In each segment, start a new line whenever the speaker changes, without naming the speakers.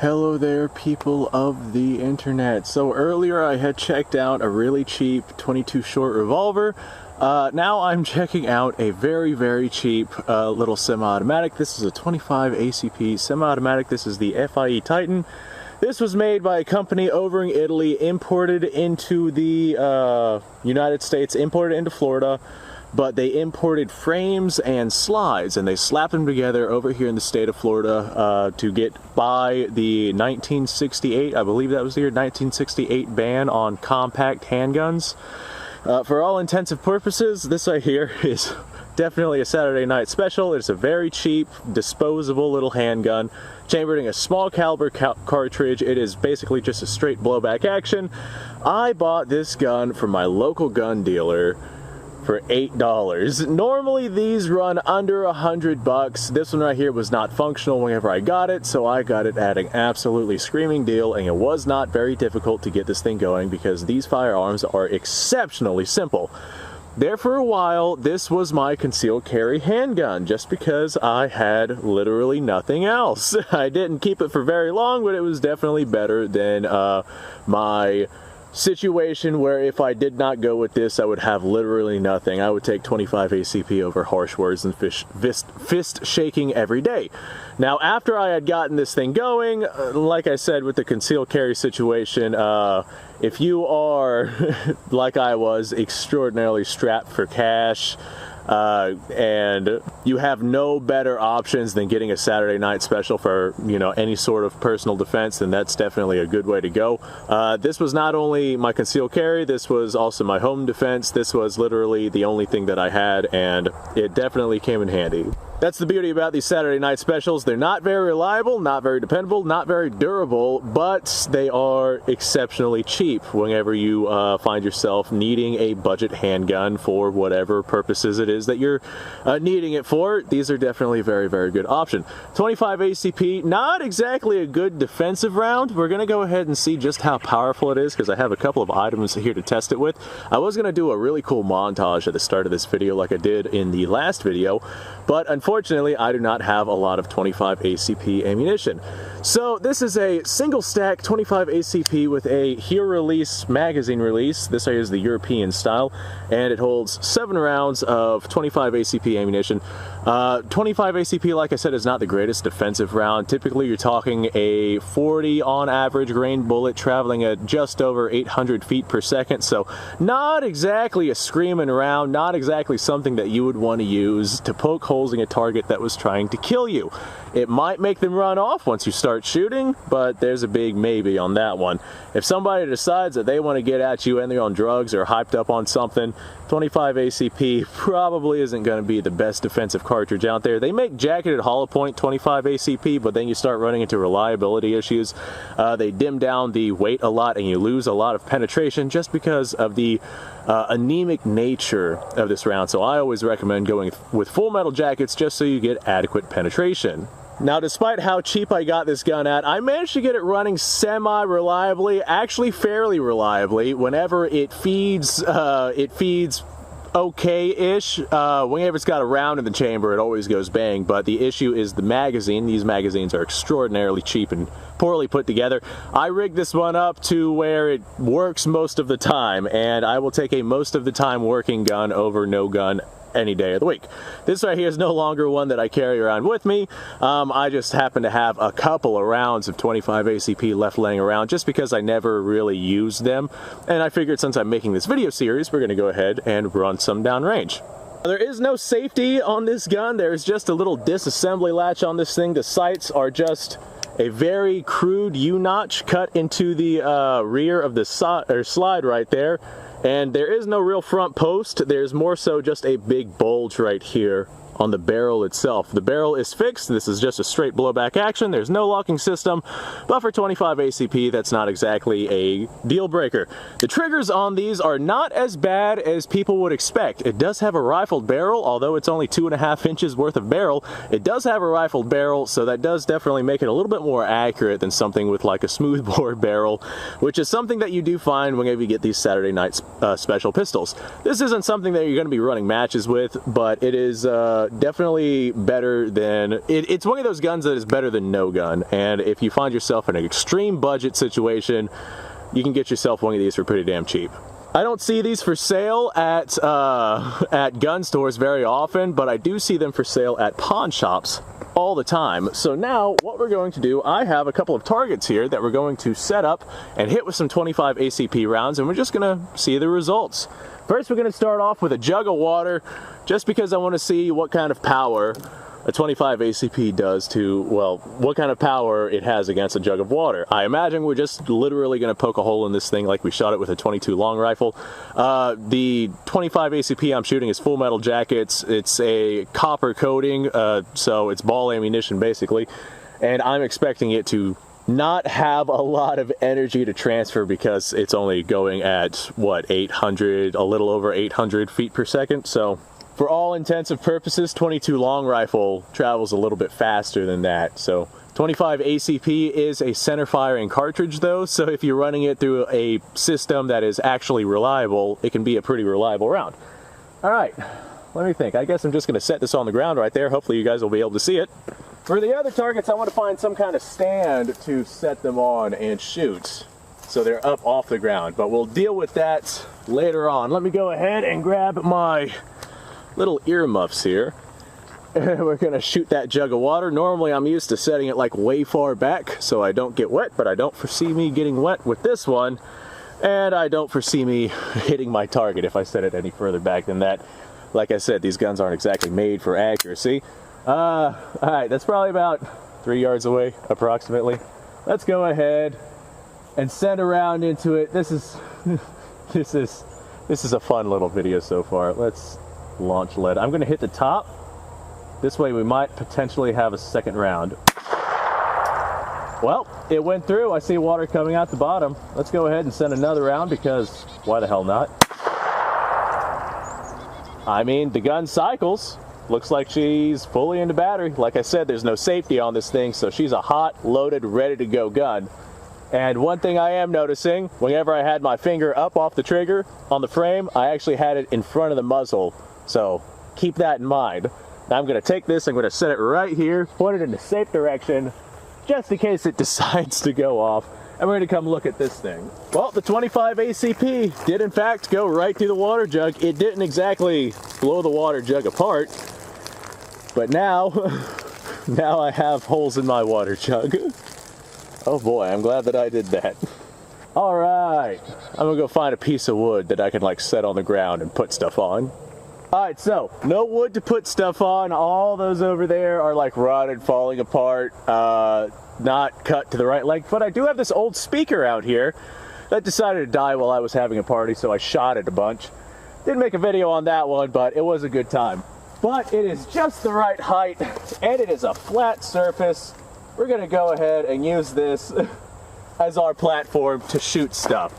Hello there, people of the internet. So earlier I had checked out a really cheap 22 short revolver. Now I'm checking out a very cheap little semi-automatic. This is a 25 ACP semi-automatic. This is the FIE Titan. This was made by a company over in Italy, imported into the United States, imported into Florida. But they imported frames and slides and they slapped them together over here in the state of Florida to get by the 1968, I believe that was the year, 1968 ban on compact handguns. For all intensive purposes, this right here is definitely a Saturday night special. It's a very cheap, disposable little handgun, chambered in a small caliber cartridge. It is basically just a straight blowback action. I bought this gun from my local gun dealer for $8. Normally these run under $100. This one right here was not functional whenever I got it, so I got it at an absolutely screaming deal, and it was not very difficult to get this thing going because these firearms are exceptionally simple. There for a while, this was my concealed carry handgun, just because I had literally nothing else. I didn't keep it for very long, but it was definitely better than my situation where if I did not go with this, I would have literally nothing. I would take 25 ACP over harsh words and fist shaking every day. Now, after I had gotten this thing going, like I said with the concealed carry situation, if you are, like I was, extraordinarily strapped for cash, and you have no better options than getting a Saturday night special for, you know, any sort of personal defense, then that's definitely a good way to go. This was not only my concealed carry, this was also my home defense. This was literally the only thing that I had, and it definitely came in handy. That's the beauty about these Saturday night specials. They're not very reliable, not very dependable, not very durable, but they are exceptionally cheap whenever you find yourself needing a budget handgun for whatever purposes it is that you're needing it for. These are definitely a very good option. 25 ACP, not exactly a good defensive round. We're gonna go ahead and see just how powerful it is because I have a couple of items here to test it with. I was gonna do a really cool montage at the start of this video like I did in the last video, but unfortunately I do not have a lot of 25 ACP ammunition. So this is a single stack 25 ACP with a here release magazine release. This is the European style, and it holds 7 rounds of 25 ACP ammunition. 25 ACP, like I said, is not the greatest defensive round. Typically you're talking a 40 on average grain bullet traveling at just over 800 feet per second, so not exactly a screaming round, not exactly something that you would want to use to poke holes in a target that was trying to kill you. It might make them run off once you start shooting, but there's a big maybe on that one. If somebody decides that they want to get at you and they're on drugs or hyped up on something, 25 ACP probably isn't going to be the best defensive cartridge out there. They make jacketed hollow point 25 ACP, but then you start running into reliability issues. They dim down the weight a lot and you lose a lot of penetration just because of the anemic nature of this round. So I always recommend going with full metal jackets just so you get adequate penetration. Now, despite how cheap I got this gun at, I managed to get it running semi-reliably, actually fairly reliably. Whenever it feeds okay-ish. Whenever it's got a round in the chamber, it always goes bang, but the issue is the magazine. These magazines are extraordinarily cheap and poorly put together. I rigged this one up to where it works most of the time, and I will take a most of the time working gun over no gun any day of the week. This right here is no longer one that I carry around with me. I just happen to have a couple of rounds of 25 ACP left laying around just because I never really used them, and I figured since I'm making this video series, we're going to go ahead and run some downrange. There is no safety on this gun. There's just a little disassembly latch on this thing. The sights are just a very crude U-notch cut into the rear of the slide right there. And there is no real front post. There's more so just a big bulge right here on the barrel itself. The barrel is fixed. This is just a straight blowback action. There's no locking system, but for 25 ACP, that's not exactly a deal breaker. The triggers on these are not as bad as people would expect. It does have a rifled barrel, although it's only 2.5 inches worth of barrel. It does have a rifled barrel, so that does definitely make it a little bit more accurate than something with like a smoothbore barrel, which is something that you do find whenever you get these Saturday night special pistols. This isn't something that you're going to be running matches with, but it is definitely better than, it's one of those guns that is better than no gun. And if you find yourself in an extreme budget situation, you can get yourself one of these for pretty damn cheap. I don't see these for sale at gun stores very often, but I do see them for sale at pawn shops all the time. So now what we're going to do, I have a couple of targets here that we're going to set up and hit with some 25 ACP rounds, and we're just gonna see the results. First, we're gonna start off with a jug of water, just because I want to see what kind of power a 25 ACP does to, well, what kind of power it has against a jug of water. I imagine we're just literally going to poke a hole in this thing like we shot it with a 22 long rifle. The 25 ACP I'm shooting is full metal jackets. It's a copper coating, so it's ball ammunition basically, and I'm expecting it to not have a lot of energy to transfer because it's only going at, what, 800, a little over 800 feet per second, so for all intensive purposes, 22 long rifle travels a little bit faster than that. So 25 ACP is a center firing cartridge though, so if you're running it through a system that is actually reliable, it can be a pretty reliable round. All right, let me think. I guess I'm just gonna set this on the ground right there. Hopefully you guys will be able to see it. For the other targets, I want to find some kind of stand to set them on and shoot, so they're up off the ground, but we'll deal with that later on. Let me go ahead and grab my little earmuffs here. We're gonna shoot that jug of water. Normally I'm used to setting it like way far back so I don't get wet, but I don't foresee me getting wet with this one, and I don't foresee me hitting my target if I set it any further back than that. Like I said, these guns aren't exactly made for accuracy. Alright, that's probably about 3 yards away approximately. Let's go ahead and send a round into it. This is a fun little video so far. Let's launch lead. I'm going to hit the top. This way we might potentially have a second round. Well, it went through. I see water coming out the bottom. Let's go ahead and send another round because why the hell not? I mean, the gun cycles. Looks like she's fully into battery. Like I said, there's no safety on this thing, so she's a hot, loaded, ready to go gun. And one thing I am noticing, whenever I had my finger up off the trigger on the frame, I actually had it in front of the muzzle. So keep that in mind. Now I'm going to take this, I'm going to set it right here, point it in a safe direction, just in case it decides to go off. And we're going to come look at this thing. Well, the 25 ACP did in fact go right through the water jug. It didn't exactly blow the water jug apart, but now I have holes in my water jug. Oh boy, I'm glad that I did that. All right, I'm gonna go find a piece of wood that I can like set on the ground and put stuff on. All right, so no wood to put stuff on. All those over there are like rotted, falling apart, not cut to the right length. But I do have this old speaker out here that decided to die while I was having a party, so I shot it a bunch. Didn't make a video on that one, but it was a good time. But it is just the right height, and it is a flat surface. We're gonna go ahead and use this as our platform to shoot stuff.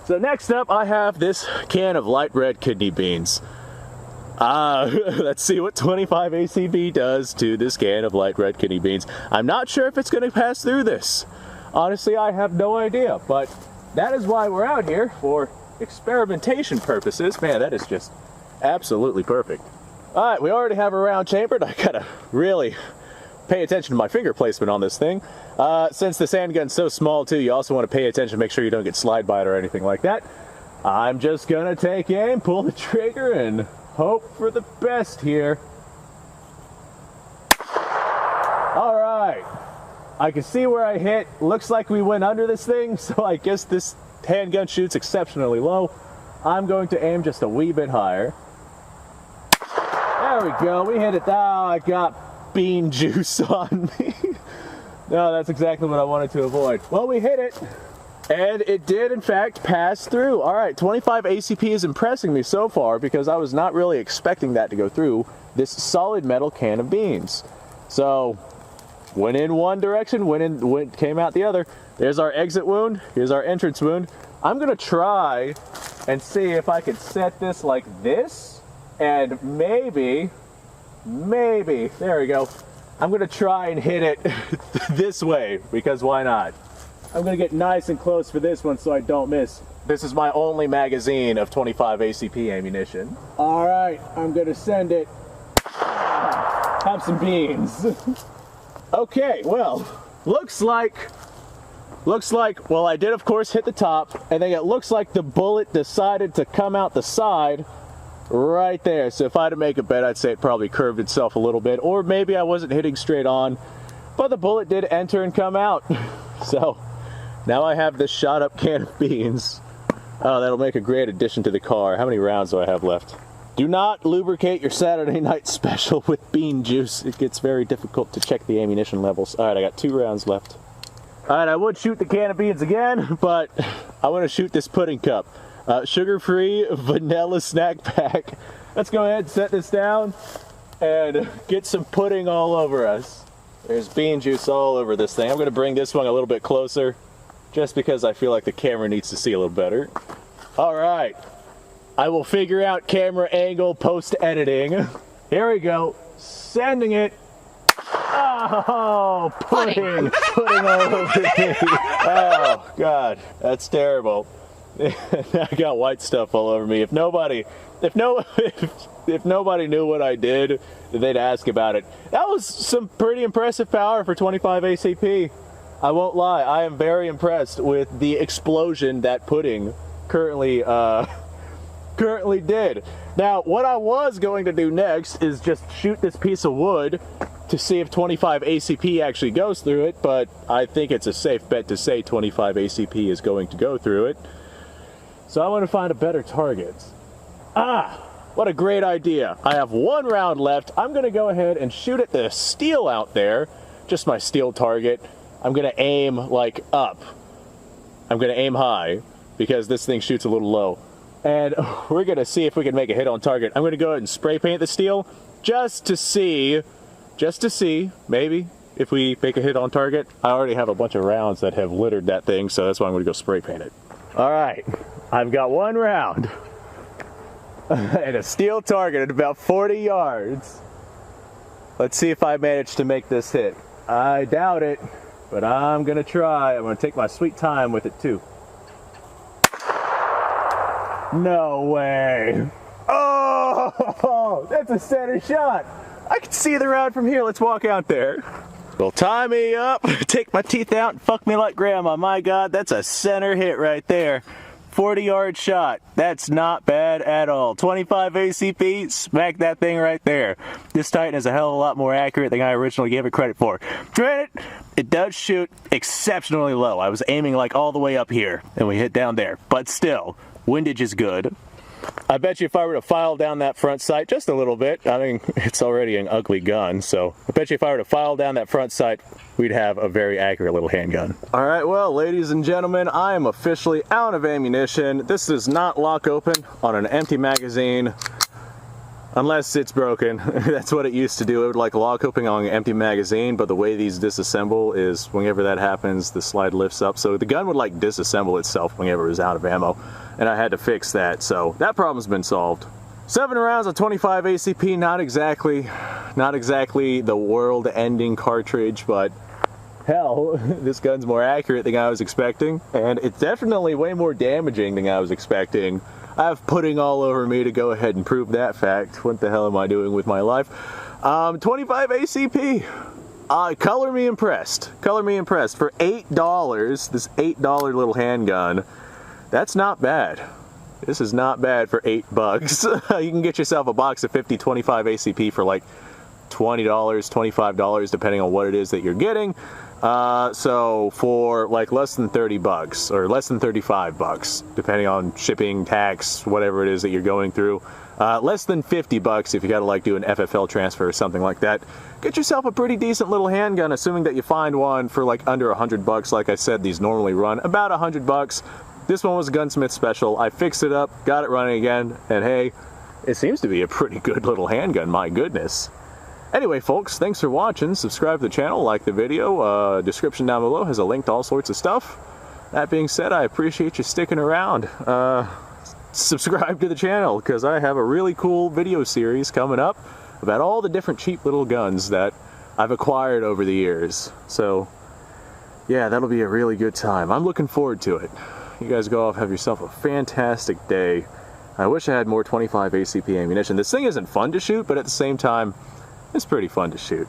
So next up, I have this can of light red kidney beans. Let's see what 25 ACP does to this can of light red kidney beans. I'm not sure if it's going to pass through this. Honestly, I have no idea, but that is why we're out here, for experimentation purposes. Man, that is just absolutely perfect. All right, we already have a round chambered. I gotta really pay attention to my finger placement on this thing. Since this handgun's so small too, you also want to pay attention, make sure you don't get slide bite or anything like that. I'm just gonna take aim, pull the trigger, and hope for the best here. All right, I can see where I hit. Looks like we went under this thing, so I guess this handgun shoots exceptionally low. I'm going to aim just a wee bit higher. There we go, we hit it. Oh, I got bean juice on me. No, that's exactly what I wanted to avoid. Well, we hit it. And it did, in fact, pass through. All right, 25 ACP is impressing me so far because I was not really expecting that to go through this solid metal can of beans. So, went in one direction, came out the other. There's our exit wound. Here's our entrance wound. I'm going to try and see if I could set this like this. And maybe, there we go. I'm going to try and hit it this way because why not? I'm going to get nice and close for this one so I don't miss. This is my only magazine of 25 ACP ammunition. All right, I'm going to send it. have some beans. Okay, well, looks like, well, I did of course hit the top, and then it looks like the bullet decided to come out the side right there. So if I had to make a bet, I'd say it probably curved itself a little bit, or maybe I wasn't hitting straight on, but the bullet did enter and come out. So now I have this shot up can of beans. Oh, that'll make a great addition to the car. How many rounds do I have left? Do not lubricate your Saturday night special with bean juice. It gets very difficult to check the ammunition levels. All right, I got 2 rounds left. All right, I would shoot the can of beans again, but I want to shoot this pudding cup. Sugar-free vanilla snack pack. Let's go ahead and set this down and get some pudding all over us. There's bean juice all over this thing. I'm going to bring this one a little bit closer just because I feel like the camera needs to see a little better. All right. I will figure out camera angle post-editing. Here we go. Sending it. Oh, pudding all over me. Oh, God. That's terrible. I got white stuff all over me. If nobody knew what I did, they'd ask about it. That was some pretty impressive power for 25 ACP. I won't lie. I am very impressed with the explosion that pudding currently did. Now, what I was going to do next is just shoot this piece of wood to see if 25 ACP actually goes through it, but I think it's a safe bet to say 25 ACP is going to go through it. So I want to find a better target. Ah, what a great idea. I have 1 round left. I'm going to go ahead and shoot at the steel out there, just my steel target. I'm going to aim like up. I'm going to aim high because this thing shoots a little low. And we're going to see if we can make a hit on target. I'm going to go ahead and spray paint the steel just to see, maybe, if we make a hit on target. I already have a bunch of rounds that have littered that thing, so that's why I'm going to go spray paint it. All right, I've got 1 round and a steel target at about 40 yards. Let's see if I manage to make this hit. I doubt it, but I'm going to try. I'm going to take my sweet time with it, too. No way. Oh, that's a center shot. I can see the round from here. Let's walk out there. Well, tie me up, take my teeth out, and fuck me like grandma. My God, that's a center hit right there. 40-yard shot. That's not bad at all. 25 ACP, smack that thing right there. This Titan is a hell of a lot more accurate than I originally gave it credit for. Granted, it does shoot exceptionally low. I was aiming like all the way up here, and we hit down there. But still, windage is good. I bet you if I were to file down that front sight just a little bit, I mean, it's already an ugly gun, so I bet you if I were to file down that front sight, we'd have a very accurate little handgun. All right, well, ladies and gentlemen, I am officially out of ammunition. This does not lock open on an empty magazine unless it's broken. That's what it used to do. It would like lock open on an empty magazine, but the way these disassemble is whenever that happens, the slide lifts up. So the gun would like disassemble itself whenever it was out of ammo, and I had to fix that. So that problem's been solved. 7 rounds of 25 ACP, not exactly the world-ending cartridge, but hell, this gun's more accurate than I was expecting, and it's definitely way more damaging than I was expecting. I have pudding all over me to go ahead and prove that fact. What the hell am I doing with my life? 25 ACP. Color me impressed. Color me impressed. For $8, this $8 little handgun, that's not bad. This is not bad for $8. You can get yourself a box of 50, 25 ACP for like $20, $25, depending on what it is that you're getting. So for like less than 30 bucks or less than 35 bucks, depending on shipping, tax, whatever it is that you're going through, less than 50 bucks if you gotta like do an FFL transfer or something like that, get yourself a pretty decent little handgun, assuming that you find one for like under 100 bucks. Like I said, these normally run about 100 bucks. This one was a gunsmith special. I fixed it up, got it running again, and hey, it seems to be a pretty good little handgun, my goodness. Anyway, folks, thanks for watching. Subscribe to the channel, like the video. Description down below has a link to all sorts of stuff. That being said, I appreciate you sticking around. Subscribe to the channel, because I have a really cool video series coming up about all the different cheap little guns that I've acquired over the years. So, yeah, that'll be a really good time. I'm looking forward to it. You guys go off, have yourself a fantastic day. I wish I had more 25 ACP ammunition. This thing isn't fun to shoot, but at the same time, it's pretty fun to shoot.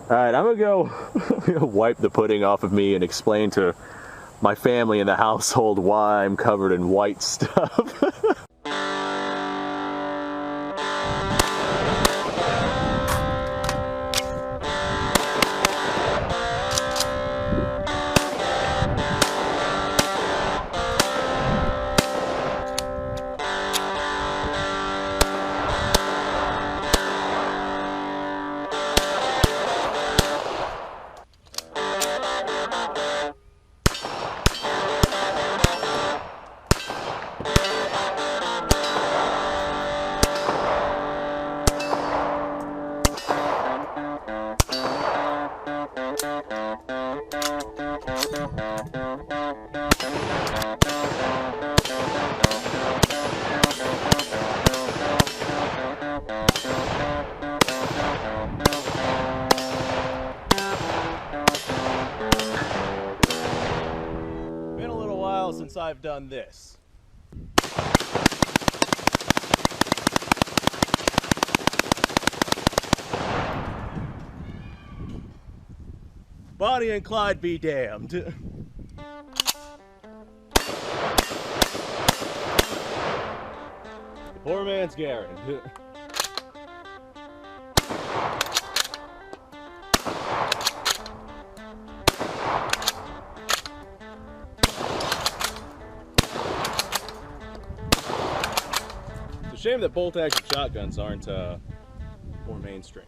Alright, I'm gonna wipe the pudding off of me and explain to my family in the household why I'm covered in white stuff. Been a little while since I've done this. Bonnie and Clyde be damned. Poor man's Garen. It's a shame that bolt action shotguns aren't more mainstream.